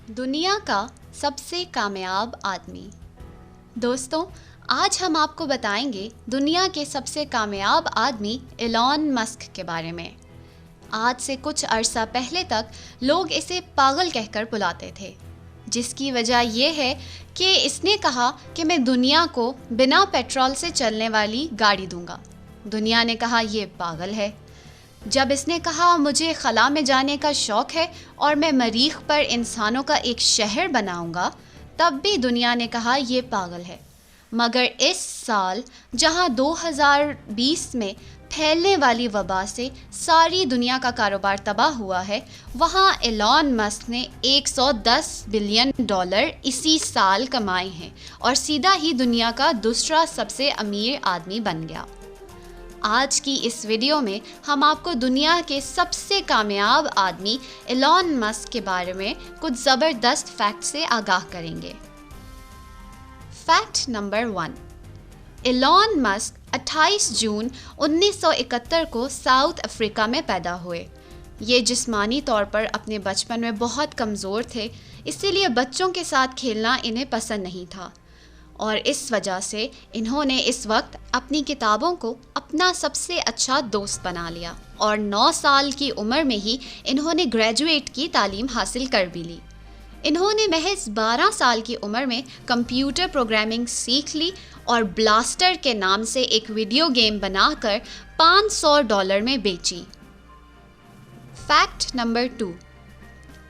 दुनिया का सबसे कामयाब आदमी। दोस्तों, आज हम आपको बताएंगे दुनिया के सबसे कामयाब आदमी एलॉन मस्क के बारे में। आज से कुछ अरसा पहले तक लोग इसे पागल कहकर बुलाते थे, जिसकी वजह यह है कि इसने कहा कि मैं दुनिया को बिना पेट्रोल से चलने वाली गाड़ी दूंगा। दुनिया ने कहा ये पागल है। जब इसने कहा मुझे खला में जाने का शौक़ है और मैं मरीख पर इंसानों का एक शहर बनाऊंगा, तब भी दुनिया ने कहा ये पागल है। मगर इस साल जहां 2020 में फैलने वाली वबा से सारी दुनिया का कारोबार तबाह हुआ है, वहां एलॉन मस्क ने $110 बिलियन इसी साल कमाए हैं और सीधा ही दुनिया का दूसरा सबसे अमीर आदमी बन गया। आज की इस वीडियो में हम आपको दुनिया के सबसे कामयाब आदमी एलॉन मस्क के बारे में कुछ ज़बरदस्त फैक्ट से आगाह करेंगे। Fact number 1। एलॉन मस्क 28 जून 1971 को साउथ अफ्रीका में पैदा हुए। ये जिस्मानी तौर पर अपने बचपन में बहुत कमज़ोर थे, इसीलिए बच्चों के साथ खेलना इन्हें पसंद नहीं था और इस वजह से इन्होंने इस वक्त अपनी किताबों को अपना सबसे अच्छा दोस्त बना लिया और 9 साल की उम्र में ही इन्होंने ग्रेजुएट की तालीम हासिल कर भी ली। इन्होंने महज 12 साल की उम्र में कंप्यूटर प्रोग्रामिंग सीख ली और ब्लास्टर के नाम से एक वीडियो गेम बनाकर $500 में बेची। Fact number 2।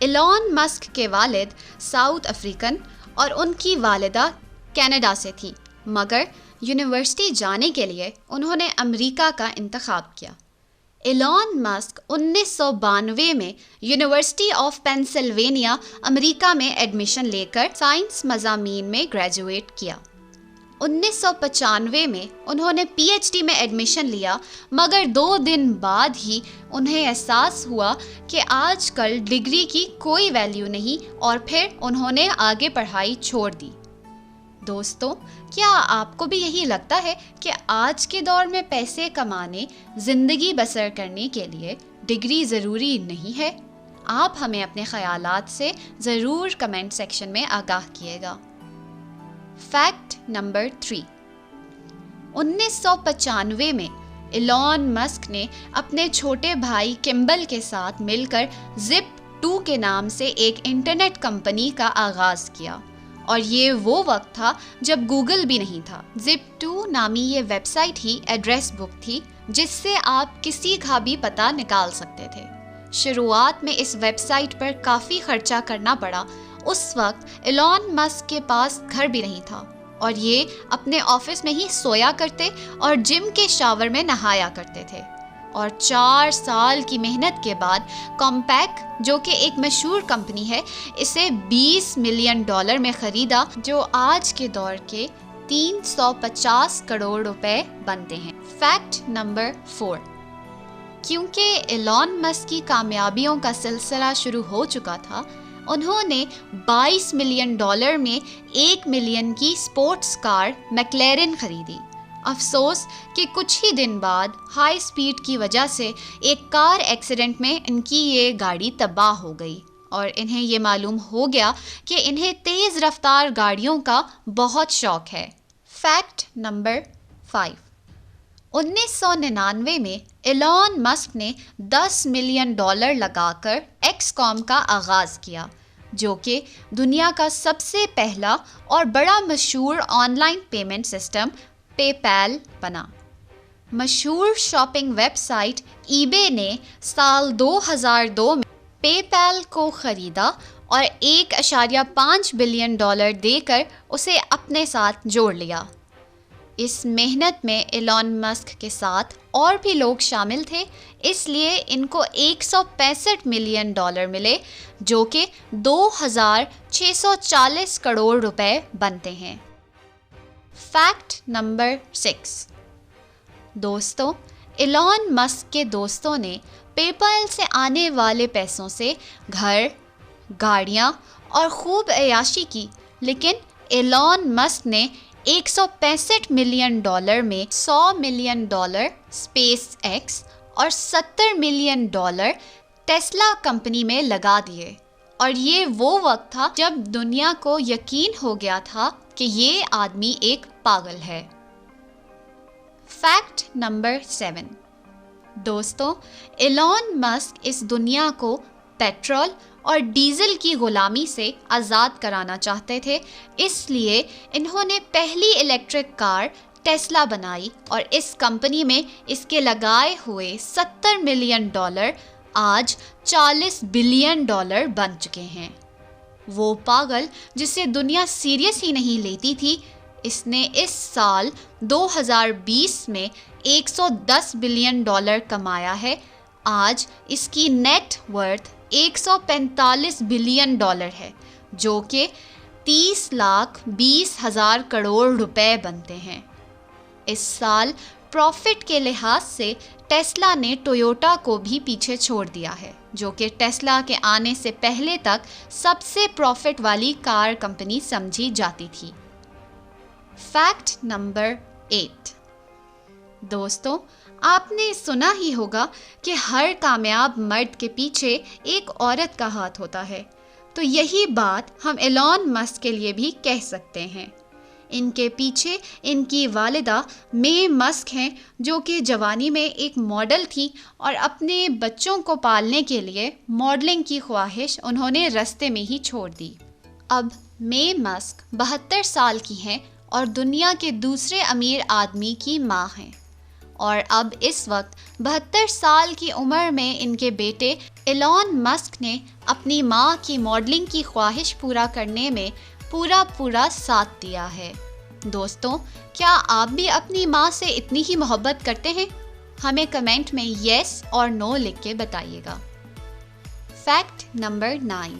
एलॉन मस्क के वालिद साउथ अफ्रीकन और उनकी वालिदा कनाडा से थी, मगर यूनिवर्सिटी जाने के लिए उन्होंने अमेरिका का इंतखाब किया। एलॉन मस्क 1992 में यूनिवर्सिटी ऑफ पेंसिल्वेनिया अमेरिका में एडमिशन लेकर साइंस मज़ामीन में ग्रेजुएट किया। 1995 में उन्होंने पीएचडी में एडमिशन लिया, मगर 2 दिन बाद ही उन्हें एहसास हुआ कि आजकल डिग्री की कोई वैल्यू नहीं और फिर उन्होंने आगे पढ़ाई छोड़ दी। दोस्तों, क्या आपको भी यही लगता है कि आज के दौर में पैसे कमाने, ज़िंदगी बसर करने के लिए डिग्री ज़रूरी नहीं है? आप हमें अपने ख़यालात से ज़रूर कमेंट सेक्शन में आगाह किएगा। Fact number 3। 1995 में एलॉन मस्क ने अपने छोटे भाई किम्बल के साथ मिलकर Zip2 के नाम से एक इंटरनेट कंपनी का आगाज़ किया और ये वो वक्त था जब गूगल भी नहीं था। Zip2 नामी ये वेबसाइट ही एड्रेस बुक थी जिससे आप किसी का भी पता निकाल सकते थे। शुरुआत में इस वेबसाइट पर काफ़ी खर्चा करना पड़ा। उस वक्त एलॉन मस्क के पास घर भी नहीं था और ये अपने ऑफिस में ही सोया करते और जिम के शावर में नहाया करते थे। और 4 साल की मेहनत के बाद कॉम्पैक, जो कि एक मशहूर कंपनी है, इसे $20 मिलियन में ख़रीदा, जो आज के दौर के 350 करोड़ रुपए बनते हैं। Fact number 4। क्योंकि एलॉन मस्क की कामयाबियों का सिलसिला शुरू हो चुका था, उन्होंने $22 मिलियन में 1 मिलियन की स्पोर्ट्स कार मैक्लेरन खरीदी। अफसोस कि कुछ ही दिन बाद हाई स्पीड की वजह से एक कार एक्सीडेंट में इनकी ये गाड़ी तबाह हो गई और इन्हें ये मालूम हो गया कि इन्हें तेज़ रफ्तार गाड़ियों का बहुत शौक़ है। Fact number 5। 1999 में एलॉन मस्क ने $10 मिलियन लगाकर XCOM का आगाज़ किया, जो कि दुनिया का सबसे पहला और बड़ा मशहूर ऑनलाइन पेमेंट सिस्टम पेपैल बना। मशहूर शॉपिंग वेबसाइट ईबे ने साल 2002 में पेपैल को ख़रीदा और $1.5 बिलियन देकर उसे अपने साथ जोड़ लिया। इस मेहनत में एलॉन मस्क के साथ और भी लोग शामिल थे, इसलिए इनको $165 मिलियन मिले, जो कि 2,640 करोड़ रुपए बनते हैं। Fact number 6। दोस्तों, एलॉन मस्क के दोस्तों ने पेपैल से आने वाले पैसों से घर, गाड़ियां और खूब अय्याशी की, लेकिन एलॉन मस्क ने $165 मिलियन में $100 मिलियन स्पेस एक्स और $70 मिलियन टेस्ला कंपनी में लगा दिए और ये वो वक्त था जब दुनिया को यकीन हो गया था कि ये आदमी एक पागल है। Fact number 7। दोस्तों, एलॉन मस्क इस दुनिया को पेट्रोल और डीजल की गुलामी से आज़ाद कराना चाहते थे, इसलिए इन्होंने पहली इलेक्ट्रिक कार टेस्ला बनाई और इस कंपनी में इसके लगाए हुए $70 मिलियन आज $40 बिलियन बन चुके हैं। वो पागल जिसे दुनिया सीरियस ही नहीं लेती थी, इसने इस साल 2020 में $110 बिलियन कमाया है। आज इसकी नेट वर्थ $145 बिलियन है, जो कि 30,20,000 करोड़ रुपए बनते हैं। इस साल प्रॉफिट के लिहाज से टेस्ला ने टोयोटा को भी पीछे छोड़ दिया है, जो कि टेस्ला के आने से पहले तक सबसे प्रॉफिट वाली कार कंपनी समझी जाती थी। Fact number 8। दोस्तों, आपने सुना ही होगा कि हर कामयाब मर्द के पीछे एक औरत का हाथ होता है, तो यही बात हम एलॉन मस्क के लिए भी कह सकते हैं। इनके पीछे इनकी वालिदा मे मस्क हैं, जो कि जवानी में एक मॉडल थी और अपने बच्चों को पालने के लिए मॉडलिंग की ख्वाहिश उन्होंने रास्ते में ही छोड़ दी। अब मे मस्क 72 साल की हैं और दुनिया के दूसरे अमीर आदमी की माँ हैं, और अब इस वक्त 72 साल की उम्र में इनके बेटे एलॉन मस्क ने अपनी माँ की मॉडलिंग की ख्वाहिश पूरा करने में पूरा साथ दिया है। दोस्तों, क्या आप भी अपनी माँ से इतनी ही मोहब्बत करते हैं? हमें कमेंट में येस और नो लिख के बताइएगा। Fact number 9।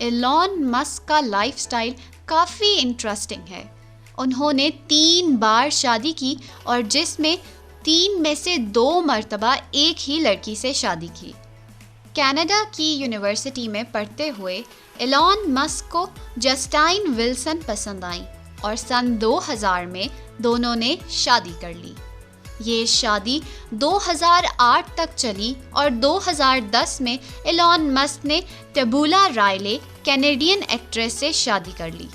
एलॉन मस्क का लाइफस्टाइल काफ़ी इंटरेस्टिंग है। उन्होंने 3 बार शादी की और जिसमें 3 में से 2 मर्तबा एक ही लड़की से शादी की। कनाडा की यूनिवर्सिटी में पढ़ते हुए एलॉन मस्क को जस्टाइन विल्सन पसंद आई और सन 2000 में दोनों ने शादी कर ली। ये शादी 2008 तक चली और 2010 में एलॉन मस्क ने टबूला रायले कैनेडियन एक्ट्रेस से शादी कर ली,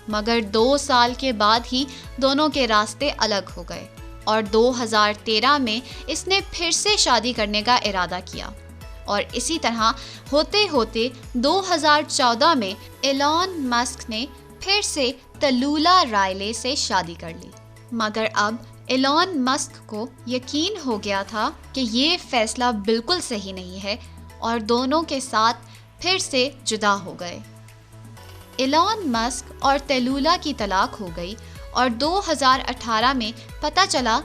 मगर 2 साल के बाद ही दोनों के रास्ते अलग हो गए और 2013 में इसने फिर से शादी करने का इरादा किया और इसी तरह होते होते 2014 में एलॉन मस्क ने फिर से टबूला रायले से शादी कर ली, मगर अब एलॉन मस्क को यकीन हो गया था कि ये फैसला बिल्कुल सही नहीं है और दोनों के साथ फिर से जुदा हो गए। एलॉन मस्क और टबूला की तलाक हो गई और 2018 में पता चला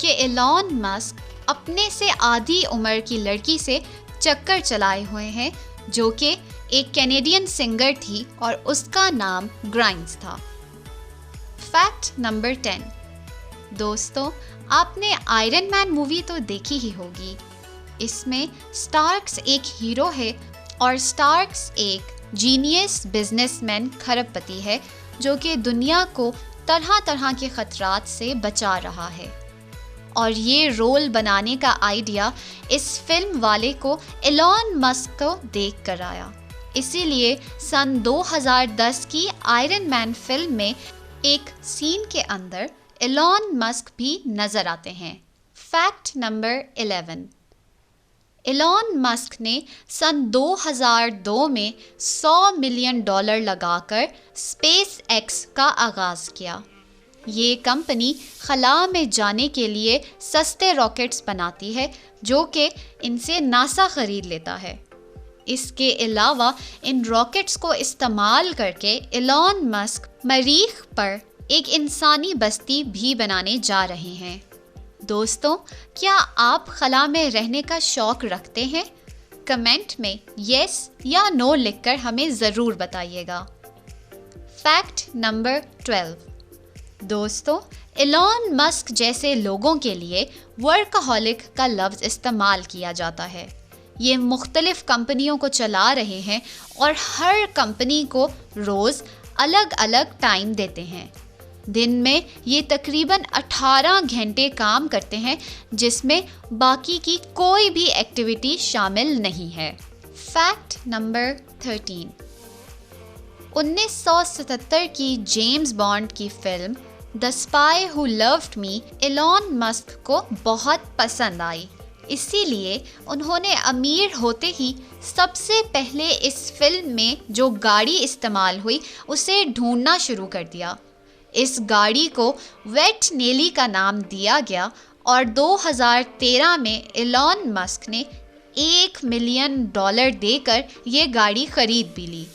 कि एलॉन मस्क अपने से आधी उम्र की लड़की से चक्कर चलाए हुए हैं, जो कि एक कैनेडियन सिंगर थी और उसका नाम ग्राइम्स था। Fact number 10। दोस्तों, आपने आयरन मैन मूवी तो देखी ही होगी। इसमें स्टार्क्स एक हीरो है और स्टार्क्स एक जीनियस बिजनेसमैन खरबपति है, जो कि दुनिया को तरह तरह के खतरात से बचा रहा है। और ये रोल बनाने का आइडिया इस फिल्म वाले को एलॉन मस्क को देख कर आया। इसीलिए सन 2010 की आयरन मैन फिल्म में एक सीन के अंदर एलॉन मस्क भी नजर आते हैं। Fact number 11। एलॉन मस्क ने सन 2002 में $100 मिलियन लगाकर स्पेस एक्स का आगाज़ किया। ये कंपनी खला में जाने के लिए सस्ते रॉकेट्स बनाती है, जो कि इनसे नासा ख़रीद लेता है। इसके अलावा इन रॉकेट्स को इस्तेमाल करके एलॉन मस्क मरीख पर एक इंसानी बस्ती भी बनाने जा रहे हैं। दोस्तों, क्या आप खला में रहने का शौक़ रखते हैं? कमेंट में येस या नो लिखकर हमें ज़रूर बताइएगा। Fact number 12। दोस्तों, एलॉन मस्क जैसे लोगों के लिए वर्कहॉलिक का लफ्ज़ इस्तेमाल किया जाता है। ये मुख्तलिफ कंपनियों को चला रहे हैं और हर कंपनी को रोज़ अलग अलग टाइम देते हैं। दिन में ये तकरीबन 18 घंटे काम करते हैं, जिसमें बाकी की कोई भी एक्टिविटी शामिल नहीं है। Fact number 13। 1977 की जेम्स बॉन्ड की film the spy who loved me Elon Musk को बहुत पसंद आई। इसीलिए उन्होंने अमीर होते ही सबसे पहले इस फिल्म में जो गाड़ी इस्तेमाल हुई उसे ढूंढना शुरू कर दिया। इस गाड़ी को वेट नेली का नाम दिया गया और 2013 में एलॉन मस्क ने $1 मिलियन देकर ये गाड़ी खरीद भी ली,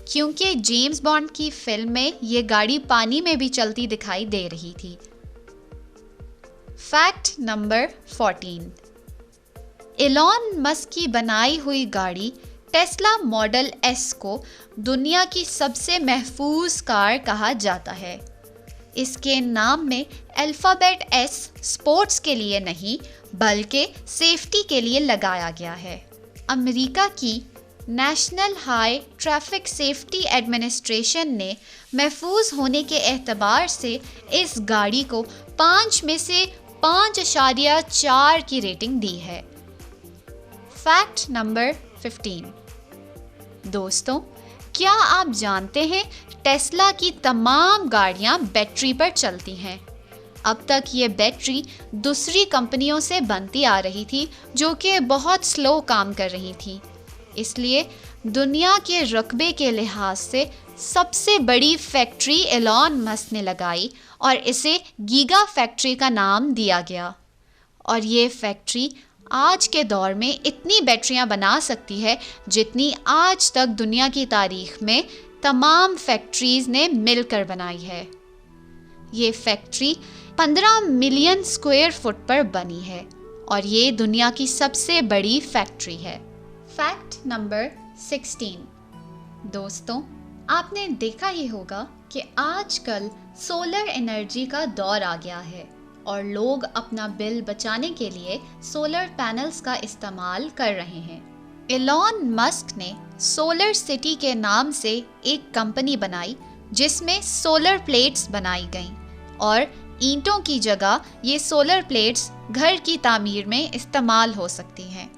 क्योंकि जेम्स बॉन्ड की फिल्म में ये गाड़ी पानी में भी चलती दिखाई दे रही थी। Fact number 14। एलॉन मस्क की बनाई हुई गाड़ी टेस्ला मॉडल एस को दुनिया की सबसे महफूज कार कहा जाता है। इसके नाम में अल्फ़ाबेट एस स्पोर्ट्स के लिए नहीं बल्कि सेफ्टी के लिए लगाया गया है। अमेरिका की national high traffic safety administration ने महफूज होने के एतबार से इस गाड़ी को 5 में से 5.4 की रेटिंग दी है। Fact number 15। दोस्तों, क्या आप जानते हैं टेस्ला की तमाम गाड़ियां बैटरी पर चलती हैं। अब तक ये बैटरी दूसरी कंपनियों से बनती आ रही थी जो कि बहुत स्लो काम कर रही थी। इसलिए दुनिया के रकबे के लिहाज से सबसे बड़ी फैक्ट्री एलॉन मस्क ने लगाई और इसे गीगा फैक्ट्री का नाम दिया गया। और ये फैक्ट्री आज के दौर में इतनी बैटरियां बना सकती है जितनी आज तक दुनिया की तारीख में तमाम फैक्ट्रीज ने मिलकर बनाई है। ये फैक्ट्री 15 मिलियन स्क्वायर फुट पर बनी है और ये दुनिया की सबसे बड़ी फैक्ट्री है। Fact number 16। दोस्तों, आपने देखा ही होगा कि आजकल सोलर एनर्जी का दौर आ गया है और लोग अपना बिल बचाने के लिए सोलर पैनल्स का इस्तेमाल कर रहे हैं। एलॉन मस्क ने सोलर सिटी के नाम से एक कंपनी बनाई जिसमें सोलर प्लेट्स बनाई गईं और ईंटों की जगह ये सोलर प्लेट्स घर की तामीर में इस्तेमाल हो सकती हैं।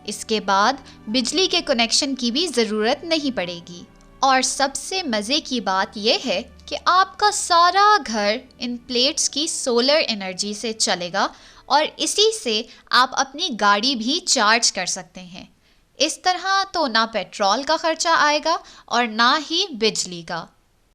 इसके बाद बिजली के कनेक्शन की भी ज़रूरत नहीं पड़ेगी। और सबसे मज़े की बात यह है कि आपका सारा घर इन प्लेट्स की सोलर एनर्जी से चलेगा और इसी से आप अपनी गाड़ी भी चार्ज कर सकते हैं। इस तरह तो ना पेट्रोल का खर्चा आएगा और ना ही बिजली का।